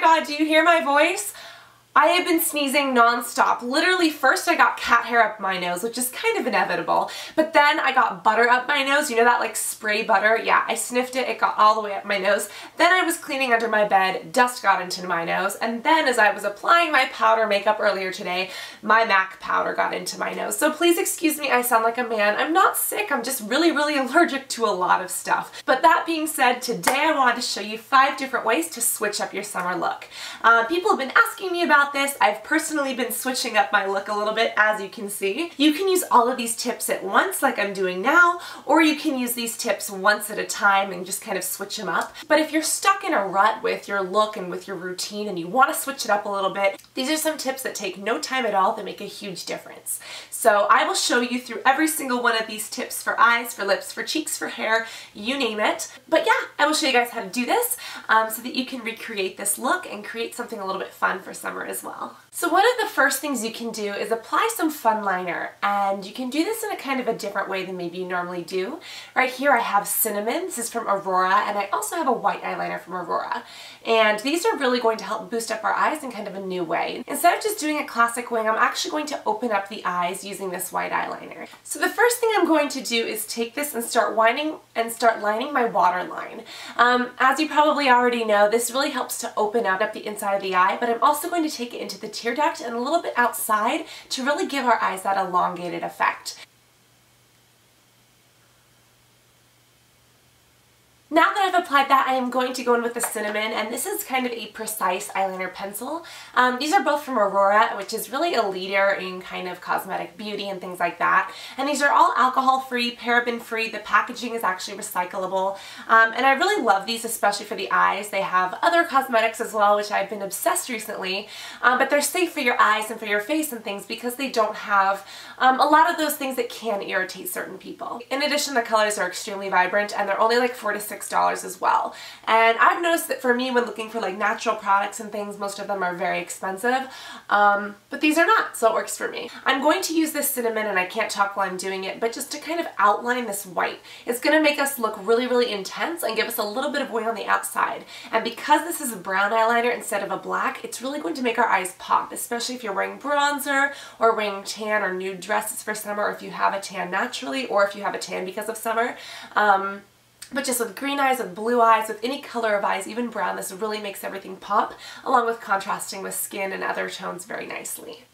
god, do you hear my voice? I have been sneezing nonstop. Literally, first I got cat hair up my nose, which is kind of inevitable, but then I got butter up my nose. You know that like spray butter? Yeah, I sniffed it, it got all the way up my nose. Then I was cleaning under my bed, dust got into my nose, and then as I was applying my powder makeup earlier today, my MAC powder got into my nose. So please excuse me, I sound like a man. I'm not sick, I'm just really, really allergic to a lot of stuff. But that being said, today I wanted to show you 5 different ways to switch up your summer look. People have been asking me about this. I've personally been switching up my look a little bit, as you can see. You can use all of these tips at once like I'm doing now, or you can use these tips once at a time and just kind of switch them up. But if you're stuck in a rut with your look and with your routine and you want to switch it up a little bit, these are some tips that take no time at all that make a huge difference. So I will show you through every single one of these tips for eyes, for lips, for cheeks, for hair, you name it. But yeah, I will show you guys how to do this so that you can recreate this look and create something a little bit fun for summer as well. So one of the first things you can do is apply some fun liner, and you can do this in a kind of a different way than maybe you normally do. Right here I have Cinnamon, this is from Aurora, and I also have a white eyeliner from Aurora. And these are really going to help boost up our eyes in kind of a new way. Instead of just doing a classic wing, I'm actually going to open up the eyes using this white eyeliner. So the first thing I'm going to do is take this and start lining my waterline. As you probably already know, this really helps to open up the inside of the eye, but I'm also going to take it into the tear duct and a little bit outside to really give our eyes that elongated effect. Now that I've applied that, I am going to go in with the Cinnamon, and this is kind of a precise eyeliner pencil. These are both from Aurora, which is really a leader in kind of cosmetic beauty and things like that. And these are all alcohol-free, paraben-free. The packaging is actually recyclable. And I really love these, especially for the eyes. They have other cosmetics as well, which I've been obsessed recently. But they're safe for your eyes and for your face and things because they don't have a lot of those things that can irritate certain people. In addition, the colors are extremely vibrant, and they're only like $4 to $6 as well. And I've noticed that for me, when looking for like natural products and things, most of them are very expensive, but these are not, so it works for me. I'm going to use this Cinnamon, and I can't talk while I'm doing it, but just to kind of outline this white. It's going to make us look really, really intense and give us a little bit of wing on the outside. And because this is a brown eyeliner instead of a black, it's really going to make our eyes pop, especially if you're wearing bronzer or wearing tan or nude dresses for summer, or if you have a tan naturally, or if you have a tan because of summer. But just with green eyes, with blue eyes, with any color of eyes, even brown, this really makes everything pop, along with contrasting with skin and other tones very nicely.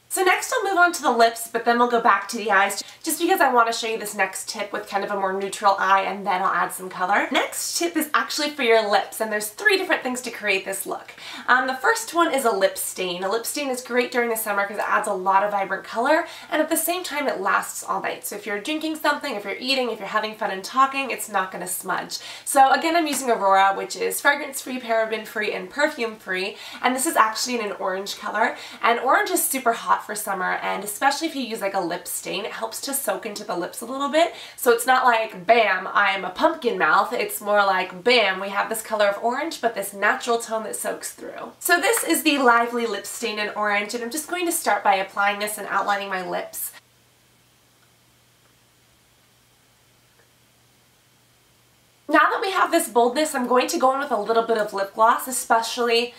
So next I'll move on to the lips, but then we'll go back to the eyes just because I want to show you this next tip with kind of a more neutral eye, and then I'll add some color. Next tip is actually for your lips, and there's 3 different things to create this look. The first one is a lip stain. A lip stain is great during the summer because it adds a lot of vibrant color, and at the same time it lasts all night. So if you're drinking something, if you're eating, if you're having fun and talking, it's not going to smudge. So again, I'm using Aurora, which is fragrance-free, paraben-free, and perfume-free, and this is actually in an orange color, and orange is super hot for summer, and especially if you use like a lip stain, it helps to soak into the lips a little bit. So it's not like, bam, I'm a pumpkin mouth. It's more like, bam, we have this color of orange, but this natural tone that soaks through. So this is the Lively Lip Stain in orange, and I'm just going to start by applying this and outlining my lips. Now that we have this boldness, I'm going to go in with a little bit of lip gloss, especially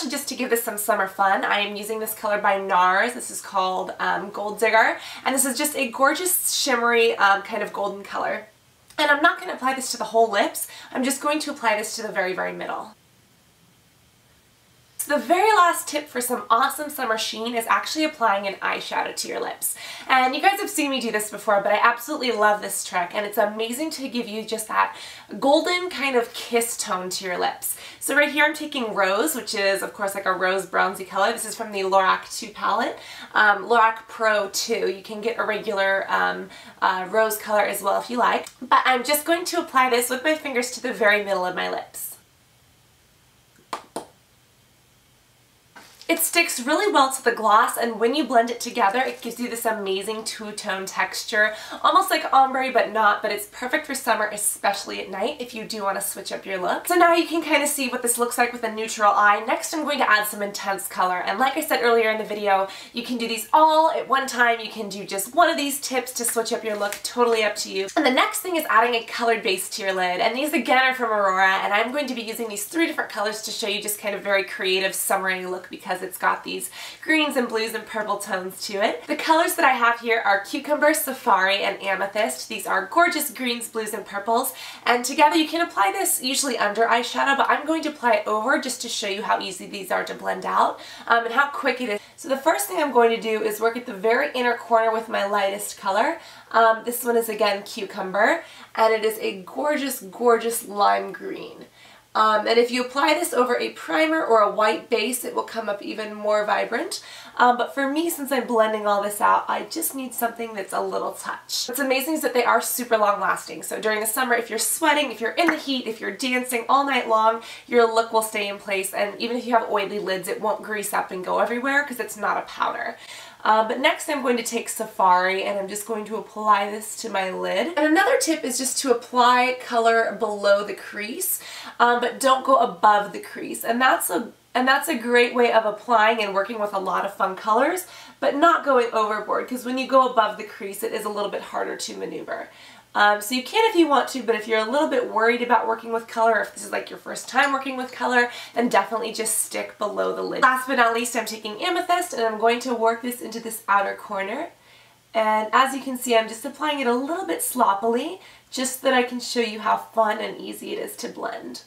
just to give this some summer fun. I am using this color by Nars. This is called Gold Digger, and this is just a gorgeous, shimmery, kind of golden color. And I'm not going to apply this to the whole lips. I'm just going to apply this to the very, very middle. So the very last tip for some awesome summer sheen is actually applying an eyeshadow to your lips. And you guys have seen me do this before, but I absolutely love this trick, and it's amazing to give you just that golden kind of kiss tone to your lips. So right here I'm taking Rose, which is of course like a rose bronzy color. This is from the Lorac 2 palette, Lorac Pro 2. You can get a regular rose color as well if you like. But I'm just going to apply this with my fingers to the very middle of my lips. It sticks really well to the gloss, and when you blend it together, it gives you this amazing two-tone texture, almost like ombre but not, but it's perfect for summer, especially at night if you do want to switch up your look. So now you can kind of see what this looks like with a neutral eye. Next I'm going to add some intense color, and like I said earlier in the video, you can do these all at one time. You can do just one of these tips to switch up your look, totally up to you. And the next thing is adding a colored base to your lid, and these again are from Aurora, and I'm going to be using these 3 different colors to show you just kind of very creative summery look because it's got these greens and blues and purple tones to it. The colors that I have here are Cucumber, Safari, and Amethyst. These are gorgeous greens, blues, and purples, and together you can apply this usually under eyeshadow, but I'm going to apply it over just to show you how easy these are to blend out and how quick it is. So the first thing I'm going to do is work at the very inner corner with my lightest color. This one is again Cucumber, and it is a gorgeous, gorgeous lime green. And if you apply this over a primer or a white base, it will come up even more vibrant. But for me, since I'm blending all this out, I just need something that's a little touch. What's amazing is that they are super long lasting. So during the summer, if you're sweating, if you're in the heat, if you're dancing all night long, your look will stay in place. And even if you have oily lids, it won't grease up and go everywhere because it's not a powder. But next I'm going to take Safari, and I'm just going to apply this to my lid. And another tip is just to apply color below the crease, but don't go above the crease. And that's a great way of applying and working with a lot of fun colors, but not going overboard, because when you go above the crease, it is a little bit harder to maneuver. So you can if you want to, but if you're a little bit worried about working with color, or if this is like your first time working with color, then definitely just stick below the lid. Last but not least, I'm taking Amethyst, and I'm going to work this into this outer corner. And as you can see, I'm just applying it a little bit sloppily, just so that I can show you how fun and easy it is to blend.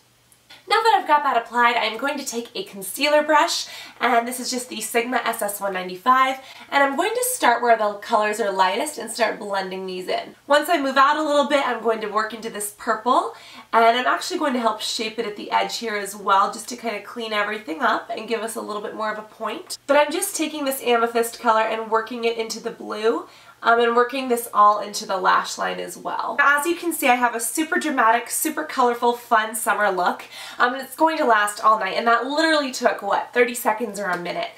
Now that I've got that applied, I'm going to take a concealer brush, and this is just the Sigma SS195, and I'm going to start where the colors are lightest and start blending these in. Once I move out a little bit, I'm going to work into this purple, and I'm actually going to help shape it at the edge here as well, just to kind of clean everything up and give us a little bit more of a point. But I'm just taking this amethyst color and working it into the blue. And working this all into the lash line as well. As you can see, I have a super dramatic, super colorful, fun summer look. And it's going to last all night, and that literally took, what, 30 seconds or a minute.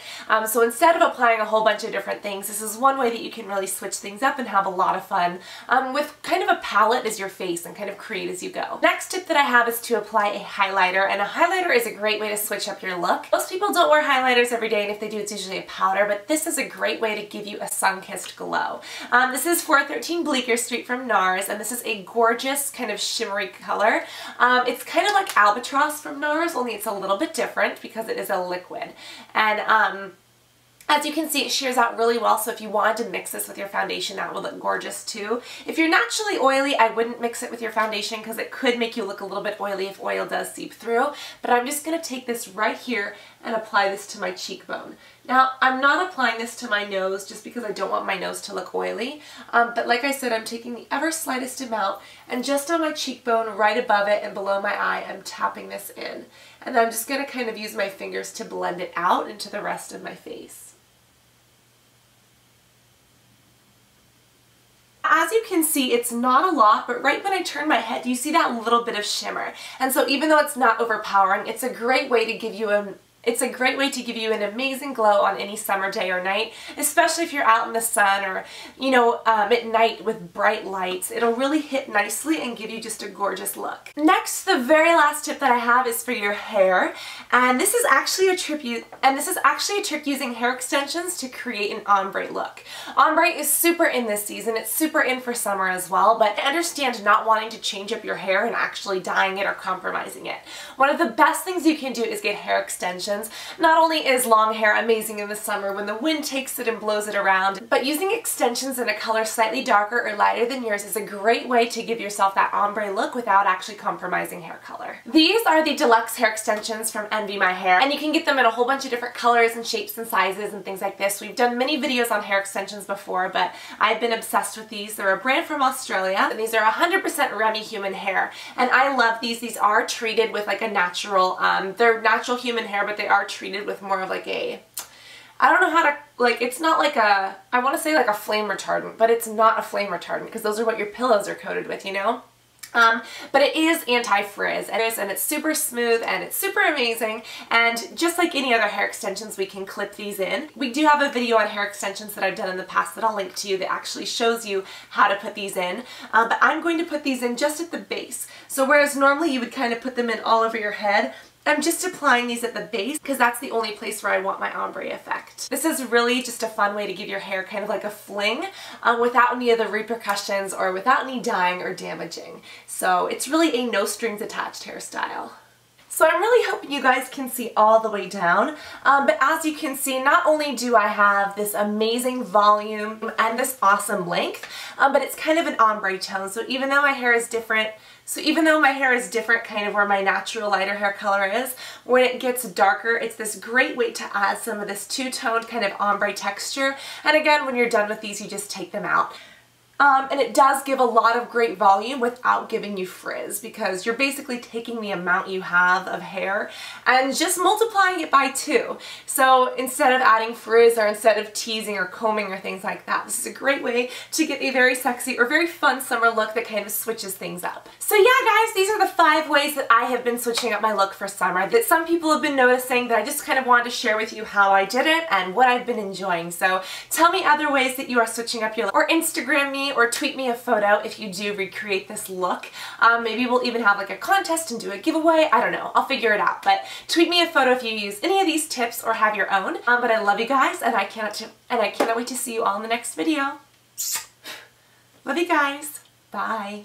So instead of applying a whole bunch of different things, this is one way that you can really switch things up and have a lot of fun with kind of a palette as your face and kind of create as you go. Next tip that I have is to apply a highlighter, and a highlighter is a great way to switch up your look. Most people don't wear highlighters every day, and if they do, it's usually a powder, but this is a great way to give you a sun-kissed glow. This is 413 Blkr Street from Nars, and this is a gorgeous kind of shimmery color. It's kind of like Albatross from Nars, only it's a little bit different because it is a liquid. And as you can see, it shears out really well, so if you wanted to mix this with your foundation, that would look gorgeous too. If you're naturally oily, I wouldn't mix it with your foundation because it could make you look a little bit oily if oil does seep through. But I'm just going to take this right here and apply this to my cheekbone. Now, I'm not applying this to my nose just because I don't want my nose to look oily, but like I said, I'm taking the ever slightest amount, and just on my cheekbone, right above it and below my eye, I'm tapping this in. And I'm just going to kind of use my fingers to blend it out into the rest of my face. As you can see, it's not a lot, but right when I turn my head, you see that little bit of shimmer. And so even though it's not overpowering, it's a great way to give you an amazing glow on any summer day or night, especially if you're out in the sun or, you know, at night with bright lights. It'll really hit nicely and give you just a gorgeous look. Next, the very last tip that I have is for your hair, and this is actually a trick using hair extensions to create an ombre look. Ombre is super in this season. It's super in for summer as well, but I understand not wanting to change up your hair and actually dyeing it or compromising it. One of the best things you can do is get hair extensions. Not only is long hair amazing in the summer when the wind takes it and blows it around, but using extensions in a color slightly darker or lighter than yours is a great way to give yourself that ombre look without actually compromising hair color. These are the deluxe hair extensions from Envy My Hair, and you can get them in a whole bunch of different colors and shapes and sizes and things like this. We've done many videos on hair extensions before, but I've been obsessed with these. They're a brand from Australia, and these are 100% Remy human hair, and I love these. These are treated with like a natural, they're natural human hair, but they are treated with more of like a, I don't know how to, like, it's not like a, I want to say like a flame retardant, but it's not a flame retardant because those are what your pillows are coated with, you know? But it is anti-frizz, and it's super smooth and it's super amazing, and just like any other hair extensions, we can clip these in. We do have a video on hair extensions that I've done in the past that I'll link to you that actually shows you how to put these in, but I'm going to put these in just at the base. So whereas normally you would kind of put them in all over your head, I'm just applying these at the base because that's the only place where I want my ombre effect. This is really just a fun way to give your hair kind of like a fling without any of the repercussions or without any dyeing or damaging. So it's really a no strings attached hairstyle. So I'm really hoping you guys can see all the way down, but as you can see, not only do I have this amazing volume and this awesome length, but it's kind of an ombre tone, so even though my hair is different kind of where my natural lighter hair color is, when it gets darker, it's this great way to add some of this two-toned kind of ombre texture, and again, when you're done with these, you just take them out. And it does give a lot of great volume without giving you frizz, because you're basically taking the amount you have of hair and just multiplying it by 2. So instead of adding frizz or instead of teasing or combing or things like that, this is a great way to get a very sexy or very fun summer look that kind of switches things up. So yeah guys, these are the 5 ways that I have been switching up my look for summer that some people have been noticing, that I just kind of wanted to share with you how I did it and what I've been enjoying. So tell me other ways that you are switching up your look, or Instagram me or tweet me a photo if you do recreate this look. Maybe we'll even have like a contest and do a giveaway. I don't know. I'll figure it out. But tweet me a photo if you use any of these tips or have your own. But I love you guys, and I cannot wait to see you all in the next video. Love you guys. Bye.